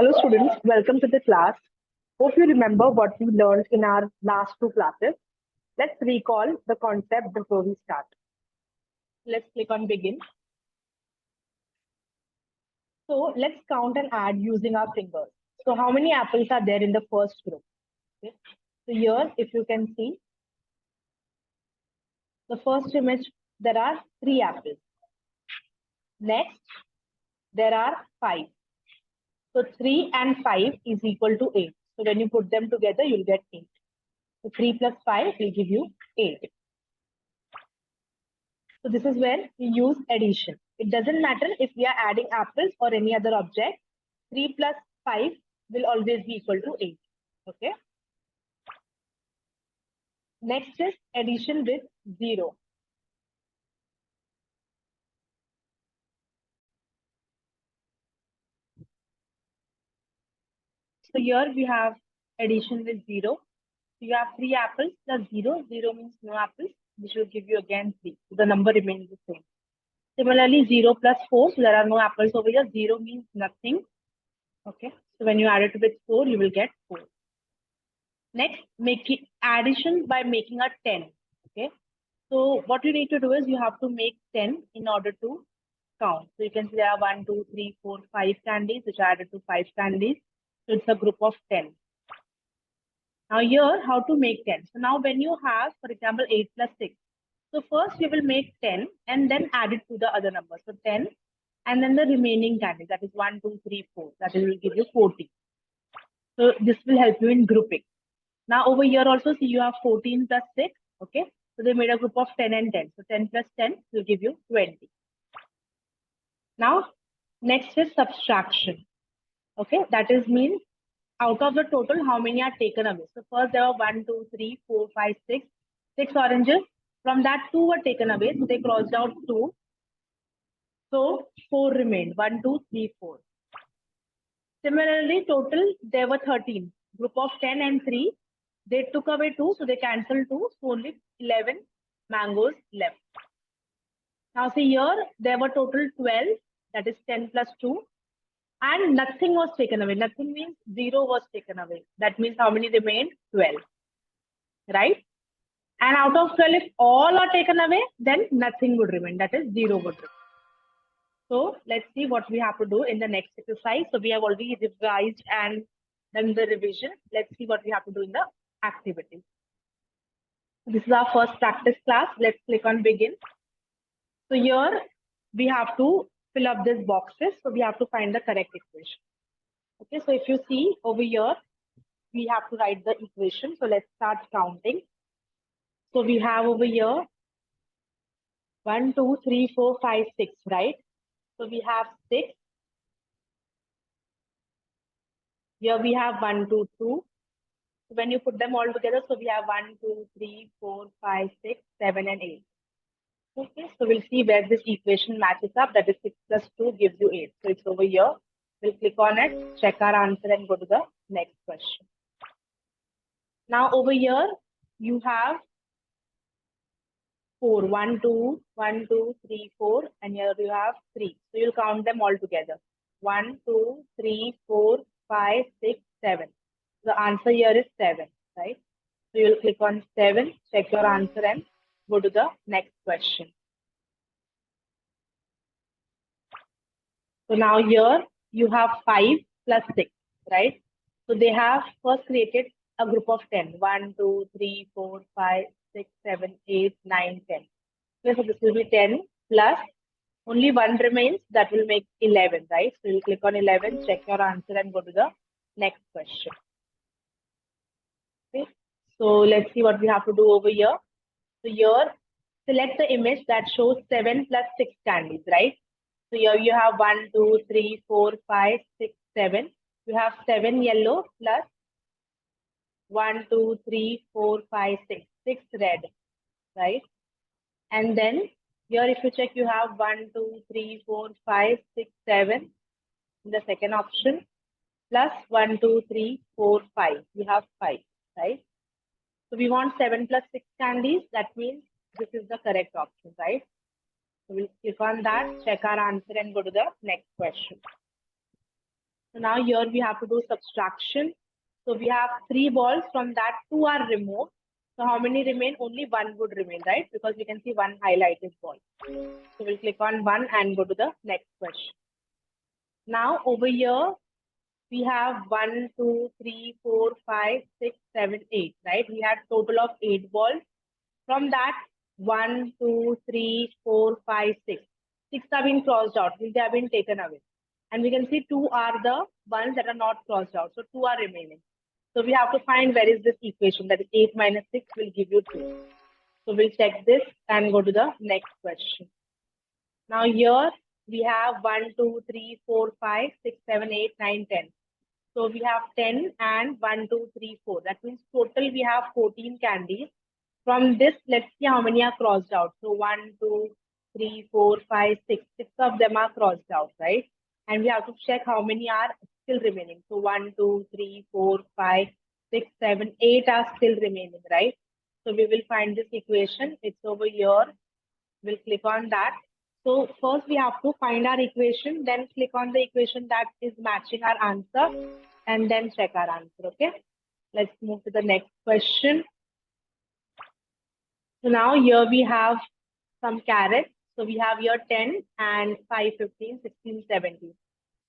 Hello students, welcome to the class. Hope you remember what we learned in our last two classes. Let's recall the concept before we start. Let's click on begin. So let's count and add using our fingers. So how many apples are there in the first group? Okay. So here, if you can see, the first image, there are 3 apples. Next, there are 5. So 3 and 5 is equal to 8. So when you put them together, you'll get 8. So 3 plus 5 will give you 8. So this is where we use addition. It doesn't matter if we are adding apples or any other object. 3 plus 5 will always be equal to 8. Okay. Next is addition with 0. So here we have addition with 0. So you have 3 apples plus 0. 0 means no apples, which will give you again 3. So the number remains the same. Similarly, 0 plus 4. So there are no apples over here. 0 means nothing. Okay. So when you add it with 4, you will get 4. Next, make addition by making a 10. Okay. So what you need to do is you have to make 10 in order to count. So you can see there are 1, 2, 3, 4, 5 candies, which are added to 5 candies. So it's a group of 10. Now here, how to make 10? So now when you have, for example, 8 plus 6. So first you will make 10 and then add it to the other number. So 10 and then the remaining candies, that is 1, 2, 3, 4. That will give you 40. So this will help you in grouping. Now over here also, see you have 14 plus 6. Okay. So they made a group of 10 and 10. So 10 plus 10 will give you 20. Now, next is subtraction. Okay. That is means out of the total, how many are taken away? So first there were 1, 2, 3, 4, 5, 6. 6 oranges. From that, 2 were taken away. So they crossed out 2. So 4 remained. 1, 2, 3, 4. Similarly, total there were 13. Group of 10 and 3. They took away 2, so they cancelled 2. So only 11 mangoes left. Now see here, there were total 12. That is 10 plus 2. And nothing was taken away. Nothing means 0 was taken away. That means how many remained? 12. Right? And out of 12, if all are taken away, then nothing would remain. That is 0 would remain. So let's see what we have to do in the next exercise. So we have already revised and done the revision. Let's see what we have to do in the activity. This is our first practice class. Let's click on begin. So here we have to fill up these boxes. So we have to find the correct equation. Okay, so if you see over here, we have to write the equation. So let's start counting. So we have over here 1, 2, 3, 4, 5, 6, right? So we have 6. Here we have 1, 2, 2. So when you put them all together, so we have 1, 2, 3, 4, 5, 6, 7, and 8. Okay, so we'll see where this equation matches up. That is 6 plus 2 gives you 8. So it's over here. We'll click on it, check our answer, and go to the next question. Now over here, you have 4. 1, 2, 1, 2, 3, 4, and here you have 3. So you'll count them all together. 1, 2, 3, 4, 5, 6, 7. The answer here is 7, right? So you'll click on 7, check your answer, and go to the next question. So now here you have 5 plus 6, right? So they have first created a group of 10. 1, 2, 3, 4, 5, 6, 7, 8, 9, 10. Okay, so this will be 10 plus only 1 remains. That will make 11, right? So you'll click on 11, check your answer, and go to the next question. Okay. So let's see what we have to do over here. So here, select the image that shows 7 plus 6 candies, right? So here you have 1, 2, 3, 4, 5, 6, 7. You have 7 yellow plus 1, 2, 3, 4, 5, 6. 6 red, right? And then here if you check, you have 1, 2, 3, 4, 5, 6, 7 in the second option plus 1, 2, 3, 4, 5. You have 5, right? So we want 7 plus 6 candies. That means this is the correct option, right? So we'll click on that, check our answer, and go to the next question. So now here we have to do subtraction. So we have 3 balls, from that 2 are removed. So how many remain? Only 1 would remain, right? Because we can see 1 highlighted ball. So we'll click on 1 and go to the next question. Now over here, we have 1, 2, 3, 4, 5, 6, 7, 8, right? We had total of 8 balls. From that, 1, 2, 3, 4, 5, 6. 6 have been crossed out, means they have been taken away. And we can see 2 are the ones that are not crossed out. So 2 are remaining. So we have to find where is this equation, that is 8 minus 6 will give you 2. So we'll check this and go to the next question. Now here we have 1, 2, 3, 4, 5, 6, 7, 8, 9, 10. So we have 10 and 1, 2, 3, 4. That means total we have 14 candies. From this, let's see how many are crossed out. So 1, 2, 3, 4, 5, 6. 6 of them are crossed out, right? And we have to check how many are still remaining. So 1, 2, 3, 4, 5, 6, 7, 8 are still remaining, right? So we will find this equation. It's over here. We'll click on that. So first we have to find our equation, then click on the equation that is matching our answer, and then check our answer, okay? Let's move to the next question. So now here we have some carrots. So we have here 10 and 5, 15, 16, 17.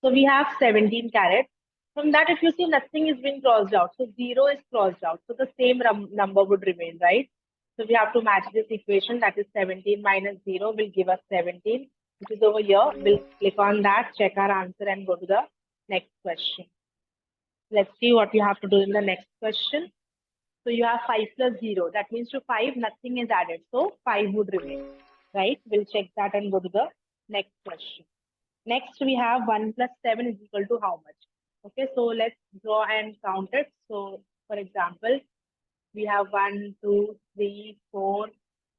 So we have 17 carrots. From that, if you see, nothing is being crossed out. So 0 is crossed out. So the same number would remain, right? So we have to match this equation, that is 17 minus 0 will give us 17, which is over here. We'll click on that, check our answer and go to the next question. Let's see what you have to do in the next question. So you have 5 plus 0. That means to 5, nothing is added. So 5 would remain, right? We'll check that and go to the next question. Next, we have 1 plus 7 is equal to how much? Okay, so let's draw and count it. So for example, we have 1, 2, 3, 4,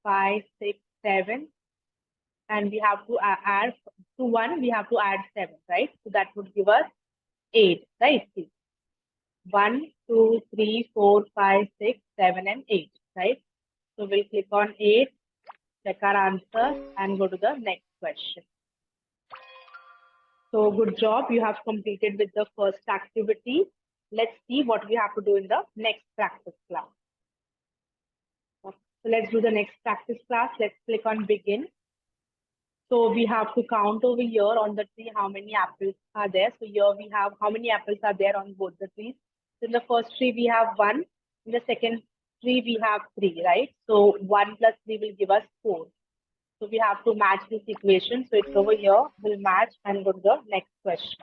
5, 6, 7. And we have to add to 1, we have to add 7, right? So that would give us 8, right? 1, 2, 3, 4, 5, 6, 7, and 8, right? So we'll click on 8, check our answer, and go to the next question. So good job, you have completed with the first activity. Let's see what we have to do in the next practice class. So let's do the next practice class. Let's click on begin. So we have to count over here on the tree how many apples are there. So here we have how many apples are there on both the trees. So in the first tree we have 1. In the second tree we have 3, right? So 1 plus 3 will give us 4. So we have to match this equation. So it's over here. We'll match and go to the next question.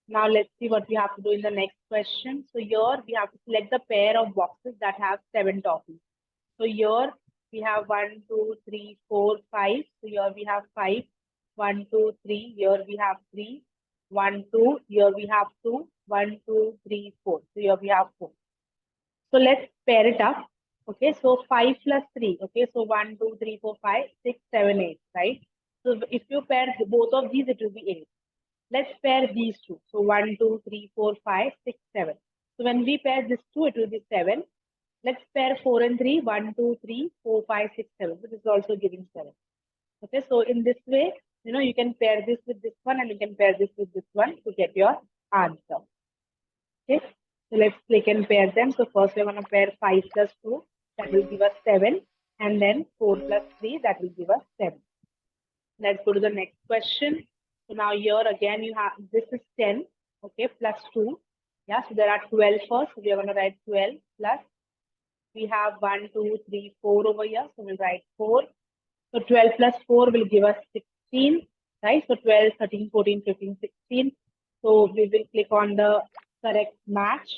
Now let's see what we have to do in the next question. So here we have to select the pair of boxes that have 7 toffees. So here we have 1, 2, 3, 4, 5. So here we have 5. 1, 2, 3. Here we have 3. 1, 2. Here we have 2. 1, 2, 3, 4. So here we have 4. So let's pair it up. Okay, so 5 plus 3. Okay, so 1, 2, 3, 4, 5, 6, 7, 8, right? So if you pair both of these, it will be 8. Let's pair these two. So 1, 2, 3, 4, 5, 6, 7. So when we pair this two, it will be 7. Let's pair 4 and 3. 1, 2, 3, 4, 5, 6, 7. So this is also giving 7. Okay, so in this way, you can pair this with this one and you can pair this with this one to get your answer. Okay, so let's click and pair them. So first we're going to pair 5 plus 2. That will give us 7. And then 4 plus 3. That will give us 7. Let's go to the next question. So now here again you have, this is 10, okay, plus 2. Yeah, so there are 12 first. So we are going to write 12 plus. We have 1, 2, 3, 4 over here. So we'll write 4. So 12 plus 4 will give us 16, right? So 12, 13, 14, 15, 16. So we will click on the correct match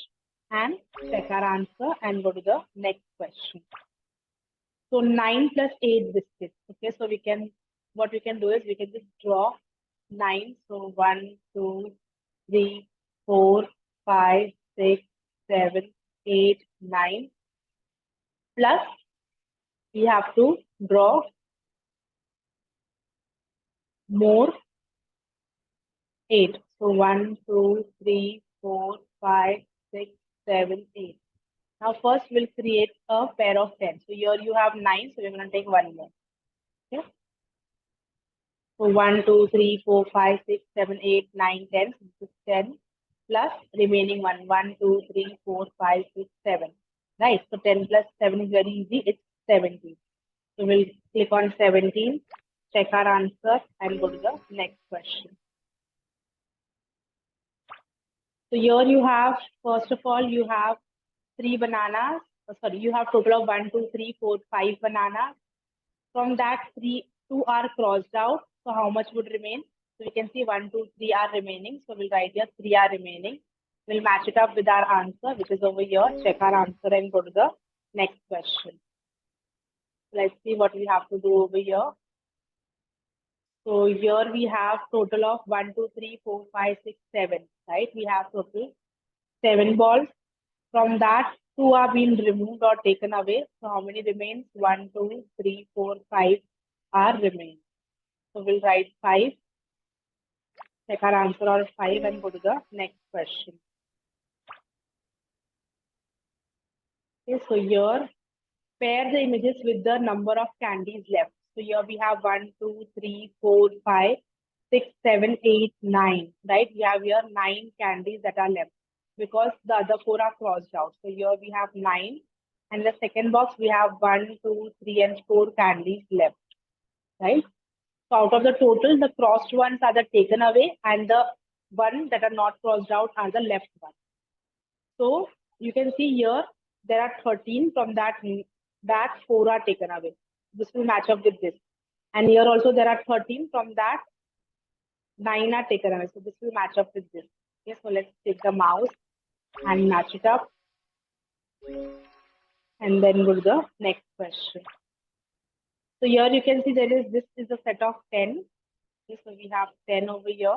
and check our answer and go to the next question. So 9 plus 8 biscuits. Okay, so what we can do is we can just draw 9. So 1, 2, 3, 4, 5, 6, 7, 8, 9. Plus we have to draw more 8. So 1, 2, 3, 4, 5, 6, 7, 8. Now first we'll create a pair of 10. So here you have 9. So we're going to take one more. Okay. So 1, 2, 3, 4, 5, 6, 7, 8, 9, 10. So this is 10 plus remaining one. 1, 2, 3, 4, 5, 6, 7. Right. So 10 plus 7 is very easy. It's 17. So we'll click on 17, check our answer and go to the next question. So here you have, first of all, you have 3 bananas. You have total of 1, 2, 3, 4, 5 bananas. From that, 2 are crossed out. So how much would remain? So we can see 1, 2, 3 are remaining. So we'll write here 3 are remaining. We'll match it up with our answer, which is over here. Check our answer and go to the next question. Let's see what we have to do over here. So here we have total of 1, 2, 3, 4, 5, 6, 7, right? We have total 7 balls. From that, 2 are being removed or taken away. So how many remains? 1, 2, 3, 4, 5 are remain. So we'll write 5, check our answer on 5 and go to the next question. Okay, so here, pair the images with the number of candies left. So here we have 1, 2, 3, 4, 5, 6, 7, 8, 9, right? We have here 9 candies that are left because the other 4 are crossed out. So here we have 9. And the second box, we have 1, 2, 3, and 4 candies left, right? So out of the total, the crossed ones are the taken away and the one that are not crossed out are the left ones. So you can see here, there are 13 from that 4 are taken away. This will match up with this. And here also there are 13 from that 9 are taken away. So this will match up with this. Okay, so let's take the mouse and match it up. And then go to the next question. So here you can see this is a set of 10. Okay, so we have 10 over here.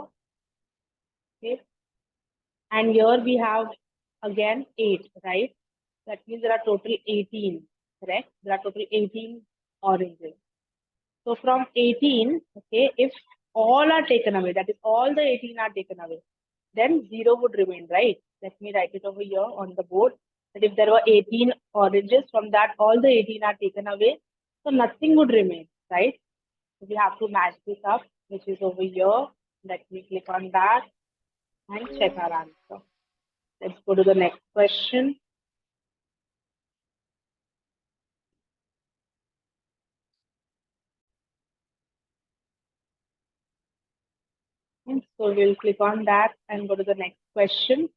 Okay. And here we have again 8, right? That means there are total 18, correct? There are total 18 oranges. So from 18, okay, if all are taken away, that is all the 18 are taken away, then 0 would remain, right? Let me write it over here on the board. That if there were 18 oranges, from that all the 18 are taken away, so nothing would remain, right? So we have to match this up, which is over here. Let me click on that and check our answer. Let's go to the next question. And so we'll click on that and go to the next question.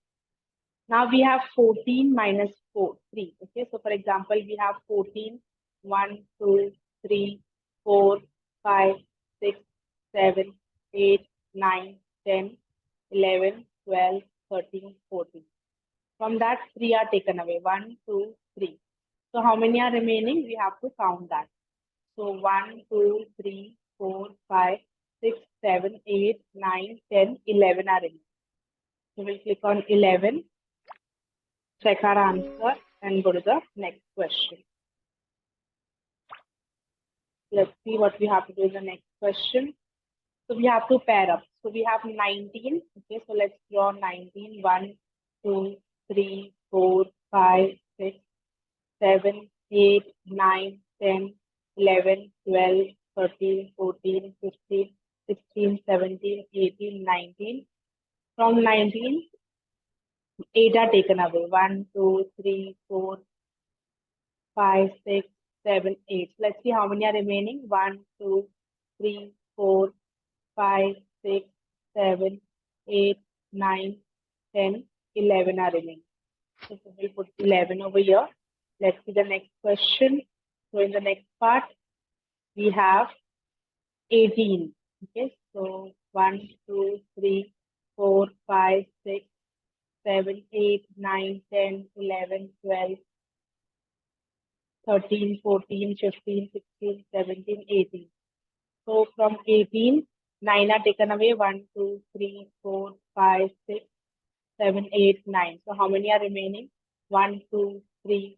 Now we have 14 minus 3. Okay, so for example, we have 14, 1, 2, 3, 4, 5, 6, 7, 8, 9, 10, 11, 12, 13, 14. From that, 3 are taken away. 1, 2, 3. So how many are remaining? We have to count that. So 1, 2, 3, 4, 5, 6, 7, 8, 9, 10, 11 are remaining. So we'll click on 11, check our answer and go to the next question. Let's see what we have to do in the next question. So we have to pair up. So we have 19. Okay, so let's draw 19. 1, 2, 3, 4, 5, 6, 7, 8, 9, 10, 11, 12, 13, 14, 15, 16, 17, 18, 19. From 19, 8 are taken away. 1, 2, 3, 4, 5, 6, 7, 8. Let's see how many are remaining. 1, 2, 3, 4, 5, 6, 7, 8, 9, 10, 11 are remaining. So we'll put 11 over here. Let's see the next question. So in the next part, we have 18. Okay, so 1, 2, 3, 4, 5, 6, 7, 8, 9, 10, 11, 12, 13, 14, 15, 16, 17, 18. So from 18, 9 are taken away. 1, 2, 3, 4, 5, 6, 7, 8, 9. So how many are remaining? 1, 2, 3,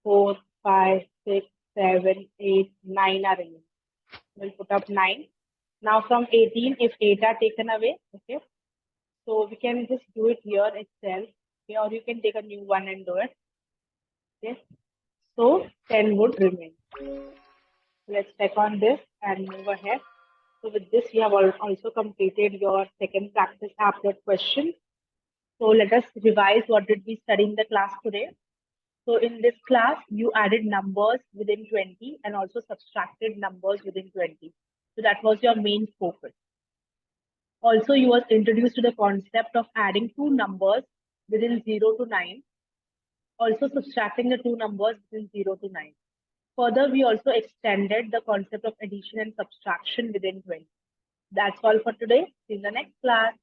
4, 5, 6, 7, 8, 9 are remaining. We'll put up 9. Now from 18, if 8 are taken away, okay, so we can just do it here itself, okay, or you can take a new one and do it. Okay, so 10 would remain. Let's check on this and move ahead. So with this, you have also completed your second practice aptitude question. So let us revise what did we study in the class today. So in this class, you added numbers within 20 and also subtracted numbers within 20. So that was your main focus. Also, you was introduced to the concept of adding two numbers within 0 to 9. Also subtracting the two numbers within 0 to 9. Further, we also extended the concept of addition and subtraction within 20. That's all for today. See you in the next class.